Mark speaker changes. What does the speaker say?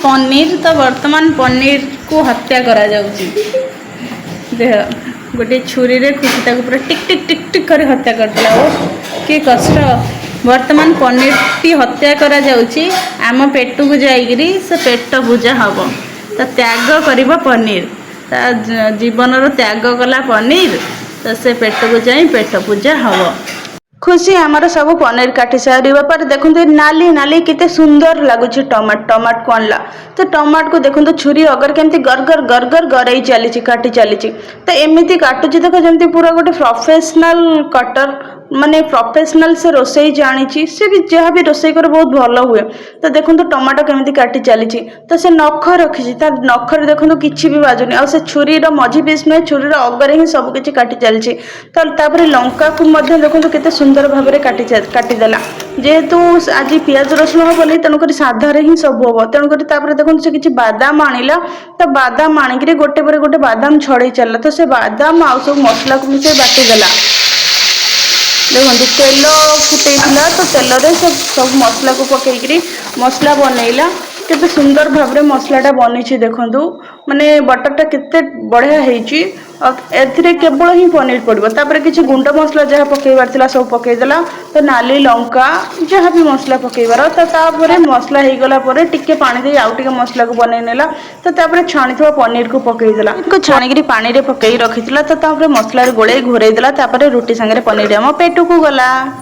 Speaker 1: पनीर तो वर्तमान पनीर को हत्या करा जाउची देह गोटे छुरी रे खुशी ताको पूरा टिक टिक टिक टिक कर हत्या करदेला ओ के कष्ट वर्तमान पनीर टी हत्या करा जाउची आम पेट को जाइगिरी से पेट पूजा हबो तो त्याग करिबो पनीर ता जीवन रो त्याग कला पनीर तो से पेट को जाई पेट पूजा हबो खुशी आमर सब पनीर काटी सारा पर देखो नाली नाली कितने सुंदर लगुच टमाट को आणला तो टमाट को देखो छुरी अगर केमती गरगर गरगर गरई चली काटी चली तो एमती काटुची देख जमी पूरा गोटे प्रोफेशनल कटर माने प्रोफेशनल से रोसई जानी से भी जहाँ भी रोसई कर बहुत भल हुए तो देखो टमाटो केमी काटी चली तो से नख रखी नखर देखो किसी भी बाजुनी आ छुरीर मझी पीस नुहे छुरीर अगरे ही सब किसी काटी चली तो लंका को देखो केते सुंदर भाव में काटिदेला जेहेतु आज पियाज रसुण हेनी तेणुक साधार ही सब हम तेणुक देखो से किसी बादाम आणला तो बादाम आणिक गोटे पर गोटे बादाम छड़े चलला तो से बादाम आ सब मसला को मिसे बाटिदेला देखो तेल फुटेला तो तेल सब मसला को पकईकरी मसला बनइला केते सुंदर भाव में मसलाटा बनी देखु माने बटरटा केते बढ़िया होईची एथिरे केवल ही पनीर पड़ो तापर किसी गुंड मसला जहाँ पकईबार थिला सब पकईदेला तो नाली लंका जहाँ भी मसला पकईबार तो तापर मसला हो गला पर टिके पानी दे आउ टिके मसला को बनई नेला तो तापर छाणी पनीर को पकईदेला छाणिकी पानी रे पकई रखी तो तापर मसला गोड़े घोरईदेला तापर रुटी सांगे पनीर आम पेट को गला।